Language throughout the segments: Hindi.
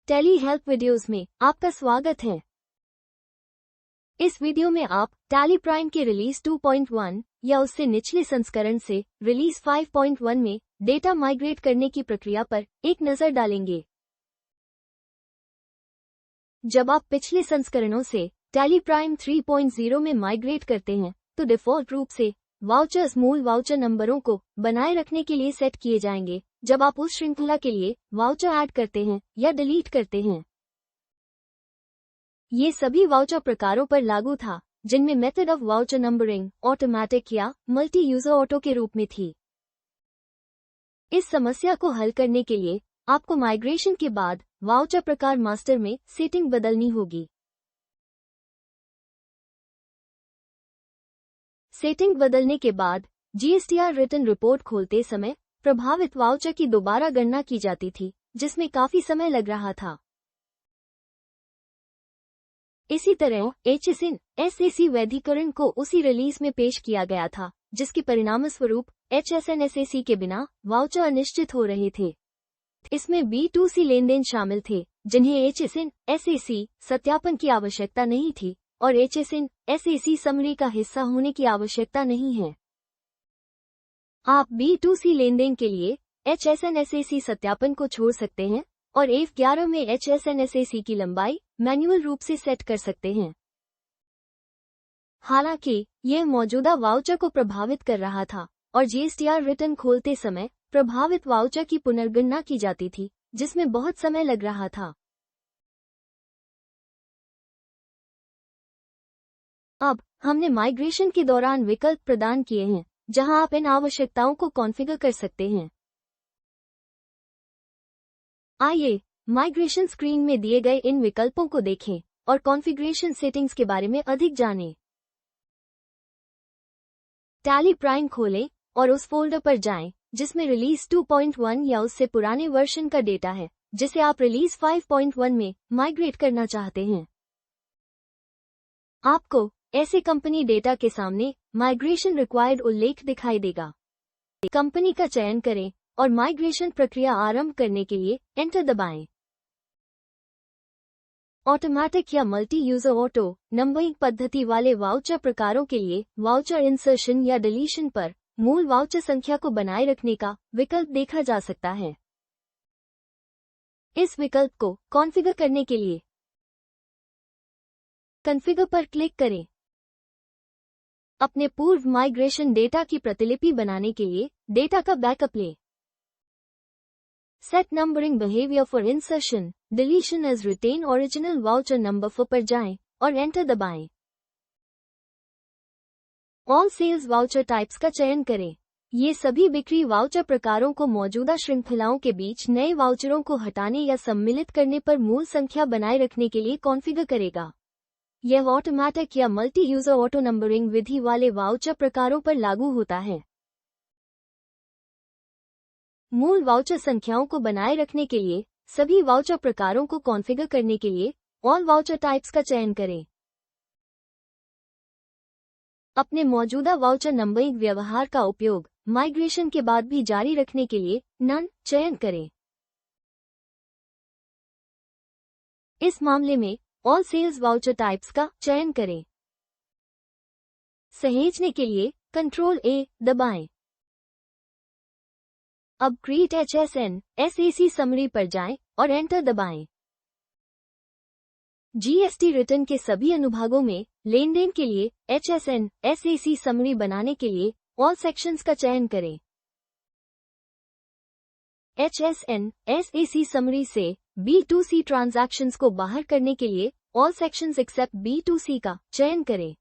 टैली हेल्प वीडियोस में आपका स्वागत है। इस वीडियो में आप टैली प्राइम के रिलीज 2.1 या उससे निचले संस्करण से रिलीज 5.1 में डेटा माइग्रेट करने की प्रक्रिया पर एक नजर डालेंगे। जब आप पिछले संस्करणों से टैली प्राइम 3.0 में माइग्रेट करते हैं तो डिफॉल्ट रूप से वाउचर्स मूल वाउचर नंबरों को बनाए रखने के लिए सेट किए जाएंगे जब आप उस श्रृंखला के लिए वाउचर ऐड करते हैं या डिलीट करते हैं। ये सभी वाउचर प्रकारों पर लागू था जिनमें method of voucher numbering automatic या मल्टी यूजर ऑटो के रूप में थी। इस समस्या को हल करने के लिए आपको माइग्रेशन के बाद वाउचर प्रकार मास्टर में सेटिंग बदलनी होगी। सेटिंग बदलने के बाद जीएसटीआर रिटर्न रिपोर्ट खोलते समय प्रभावित वाउचर की दोबारा गणना की जाती थी जिसमें काफी समय लग रहा था। इसी तरह एचएसएन एसएसी वैधीकरण को उसी रिलीज में पेश किया गया था जिसके परिणामस्वरूप एचएसएन एसएसी के बिना वाउचर अनिश्चित हो रहे थे। इसमें B2C लेनदेन शामिल थे जिन्हें एचएसएन एसएसी सत्यापन की आवश्यकता नहीं थी और एचएसएन एसएसी समरी का हिस्सा होने की आवश्यकता नहीं है। आप B2C लेनदेन के लिए एचएसएन एसएसी सत्यापन को छोड़ सकते हैं और F11 में एचएसएन एसएसी की लंबाई मैन्युअल रूप से सेट कर सकते हैं। हालांकि यह मौजूदा वाउचर को प्रभावित कर रहा था और जीएसटीआर रिटर्न खोलते समय प्रभावित वाउचर की पुनर्गणना की जाती थी जिसमें बहुत समय लग रहा था। अब हमने माइग्रेशन के दौरान विकल्प प्रदान किए हैं जहां आप इन आवश्यकताओं को कॉन्फ़िगर कर सकते हैं। आइए माइग्रेशन स्क्रीन में दिए गए इन विकल्पों को देखें और कॉन्फ़िगरेशन सेटिंग्स के बारे में अधिक जानें। टैली प्राइम खोलें और उस फोल्डर पर जाएं जिसमें रिलीज 2.1 या उससे पुराने वर्जन का डेटा है जिसे आप रिलीज 5.1 में माइग्रेट करना चाहते हैं। आपको ऐसे कंपनी डेटा के सामने माइग्रेशन रिक्वायर्ड उल्लेख दिखाई देगा। कंपनी का चयन करें और माइग्रेशन प्रक्रिया आरंभ करने के लिए एंटर दबाएं। ऑटोमैटिक या मल्टी यूजर ऑटो नंबरिंग पद्धति वाले वाउचर प्रकारों के लिए वाउचर इंसर्शन या डिलीशन पर मूल वाउचर संख्या को बनाए रखने का विकल्प देखा जा सकता है। इस विकल्प को कॉन्फ़िगर करने के लिए कॉन्फ़िगर पर क्लिक करें। अपने पूर्व माइग्रेशन डेटा की प्रतिलिपि बनाने के लिए डेटा का बैकअप लें। Set numbering behaviour for insertion deletion as retain original voucher number for पर जाएं और एंटर दबाएं। ऑल सेल्स वाउचर टाइप्स का चयन करें। ये सभी बिक्री वाउचर प्रकारों को मौजूदा श्रृंखलाओं के बीच नए वाउचरों को हटाने या सम्मिलित करने पर मूल संख्या बनाए रखने के लिए कॉन्फ़िगर करेगा। यह ऑटोमैटिक या मल्टी यूजर ऑटो नंबरिंग विधि वाले वाउचर प्रकारों पर लागू होता है। मूल वाउचर संख्याओं को बनाए रखने के लिए सभी वाउचर प्रकारों को कॉन्फ़िगर करने के लिए ऑल वाउचर टाइप्स का चयन करें। अपने मौजूदा वाउचर नंबरिंग व्यवहार का उपयोग माइग्रेशन के बाद भी जारी रखने के लिए नन चयन करें। इस मामले में ऑल सेल्स वाउचर टाइप्स का चयन करें। सहेजने के लिए कंट्रोल ए दबाएं। अब क्रिएट एचएसएन एसएसी समरी पर जाएं और एंटर दबाएं। जीएसटी रिटर्न के सभी अनुभागों में लेनदेन के लिए एचएसएन एसएसी समरी बनाने के लिए ऑल सेक्शंस का चयन करें। एचएसएन एसएसी समरी से B2C ट्रांजैक्शंस को बाहर करने के लिए ऑल सेक्शंस एक्सेप्ट B2C का चयन करें।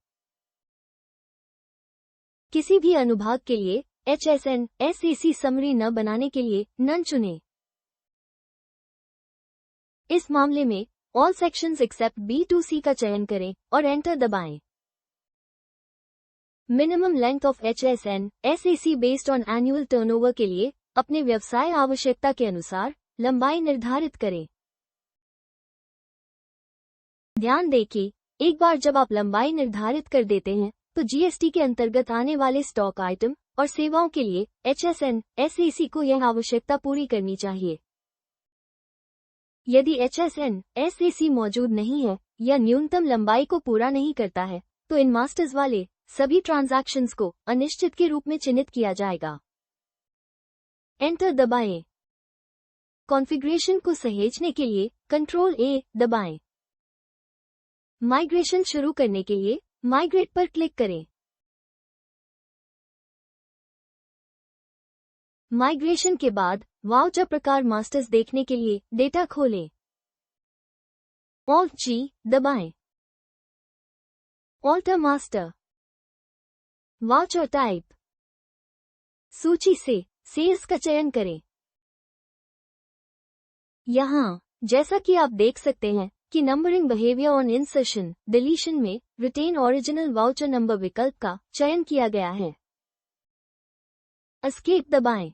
किसी भी अनुभाग के लिए एचएसएन एसएसी समरी न बनाने के लिए नन चुनें। इस मामले में ऑल सेक्शंस एक्सेप्ट B2C का चयन करें और एंटर दबाएं। Minimum length of HSN SSC based on annual turnover के लिए अपने व्यवसाय आवश्यकता के अनुसार लंबाई निर्धारित करें। ध्यान दें कि एक बार जब आप लंबाई निर्धारित कर देते हैं तो जीएसटी के अंतर्गत आने वाले स्टॉक आइटम और सेवाओं के लिए एचएसएन एसएसी को यह आवश्यकता पूरी करनी चाहिए। यदि HSN/SAC मौजूद नहीं है या न्यूनतम लंबाई को पूरा नहीं करता है तो इन मास्टर्स वाले सभी ट्रांजैक्शंस को अनिश्चित के रूप में चिन्हित किया जाएगा। एंटर दबाएं। कॉन्फ़िगरेशन को सहेजने के लिए कंट्रोल A दबाएं। माइग्रेशन शुरू करने के लिए माइग्रेट पर क्लिक करें। माइग्रेशन के बाद वाउचर प्रकार मास्टर्स देखने के लिए डेटा खोलें। Alt G दबाएं। Alter master. Voucher type. सूची से सेल्स का चयन करें। यहाँ जैसा कि आप देख सकते हैं कि numbering behaviour on insertion deletion में रिटेन ओरिजिनल वाउचर नंबर विकल्प का चयन किया गया है। एस्केप दबाएं।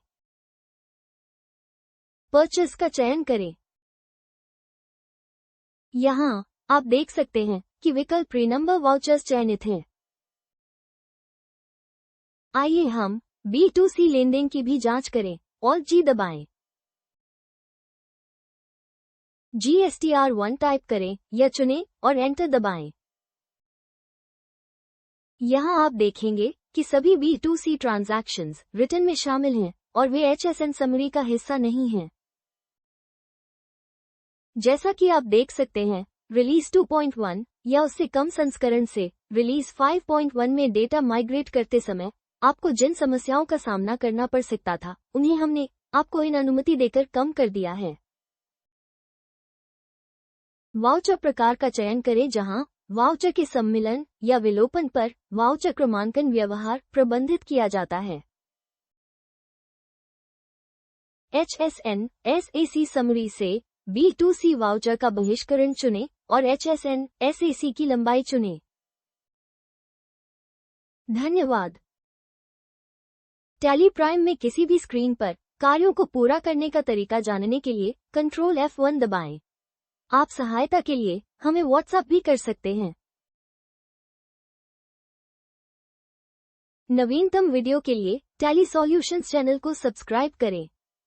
परचेस का चयन करें। यहाँ आप देख सकते हैं कि विकल्प प्री नंबर वाउचर्स चयनित है। आइए हम B2C लेनदेन की भी जांच करें। Alt G दबाएं। GSTR1 टाइप करें या चुनें और एंटर दबाएं। यहाँ आप देखेंगे कि सभी B2C ट्रांजैक्शंस रिटर्न में शामिल हैं और वे HSN समरी का हिस्सा नहीं हैं। जैसा कि आप देख सकते हैं, रिलीज 2.1 या उससे कम संस्करण से रिलीज 5.1 में डेटा माइग्रेट करते समय आपको जिन समस्याओं का सामना करना पड़ सकता था, उन्हें हमने आपको इन अनुमति देकर कम कर दिया है। वाउचर प्रकार का चयन करें जहां वाउचर के सम्मिलन या विलोपन पर वाउचर क्रमांकन व्यवहार प्रबंधित किया जाता है। HSN/SAC समरी से B2C वाउचर का बहिष्करण चुनें और HSN/SAC की लंबाई चुनें। धन्यवाद। टैली प्राइम में किसी भी स्क्रीन पर कार्यों को पूरा करने का तरीका जानने के लिए कंट्रोल F1 दबाएं। आप सहायता के लिए हमें व्हाट्सएप भी कर सकते हैं। नवीनतम वीडियो के लिए टैली सॉल्यूशंस चैनल को सब्सक्राइब करें।